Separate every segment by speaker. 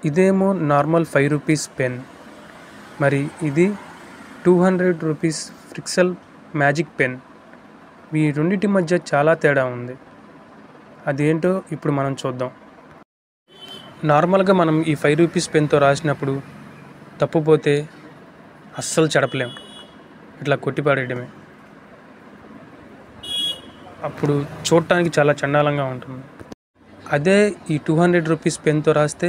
Speaker 1: ఇదేమో normal 5 rupees pen, మరి ఇది 200 రూపీస్ ఫ్రిక్సెల్ మ్యాజిక్ పెన్. ఈ రెండింటి మధ్య చాలా తేడా ఉంది. అదేంటో ఇప్పుడు మనం చూద్దాం. నార్మల్గా మనం ఈ 5 రూపీస్ పెన్తో రాసినప్పుడు తప్పుపోతే అస్సలు చెడపలేం, ఇట్లా కొట్టిపాడేయడమే. అప్పుడు చూడటానికి చాలా చండాలంగా ఉంటుంది. అదే ఈ 200 రూపీస్ పెన్తో రాస్తే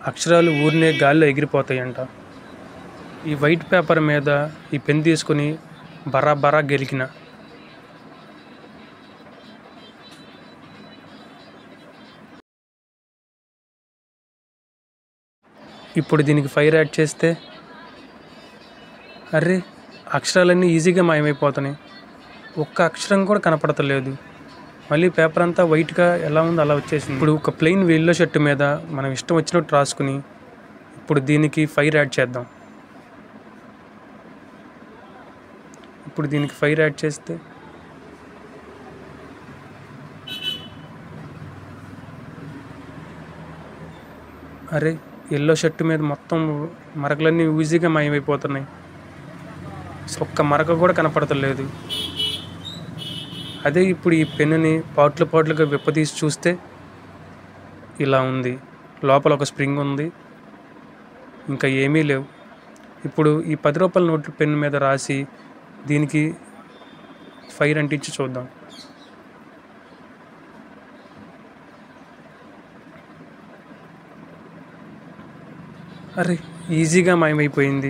Speaker 1: అక్షరాలు ఊరినే గాల్లో ఎగిరిపోతాయంట. ఈ వైట్ పేపర్ మీద ఈ పెన్ తీసుకొని బరా గెలికిన ఇప్పుడు దీనికి ఫైర్ యాడ్ చేస్తే అర్రే అక్షరాలన్నీ ఈజీగా మాయమైపోతున్నాయి. ఒక్క అక్షరం కూడా కనపడతలేదు. మళ్ళీ పేపర్ అంతా వైట్గా ఎలా ఉందో అలా వచ్చేసింది. ఇప్పుడు ఒక ప్లెయిన్ ఎల్లో షర్ట్ మీద మనం ఇష్టం వచ్చినట్టు రాసుకుని ఇప్పుడు దీనికి ఫైర్ యాడ్ చేద్దాం. ఇప్పుడు దీనికి ఫైర్ యాడ్ చేస్తే అరే ఎల్లో షర్ట్ మీద మొత్తం మరకలన్నీ ఈజీగా మాయమైపోతున్నాయి. ఒక్క మరక కూడా కనపడతలేదు. అదే ఇప్పుడు ఈ పెన్నుని పాట్లుగా విప్పదీసి చూస్తే ఇలా ఉంది. లోపల ఒక స్ప్రింగ్ ఉంది, ఇంకా ఏమీ లేవు. ఇప్పుడు ఈ 10 రూపాయల నోట్ల పెన్ను మీద రాసి దీనికి ఫైర్ అంటించి చూద్దాం. అరే ఈజీగా మాయమైపోయింది.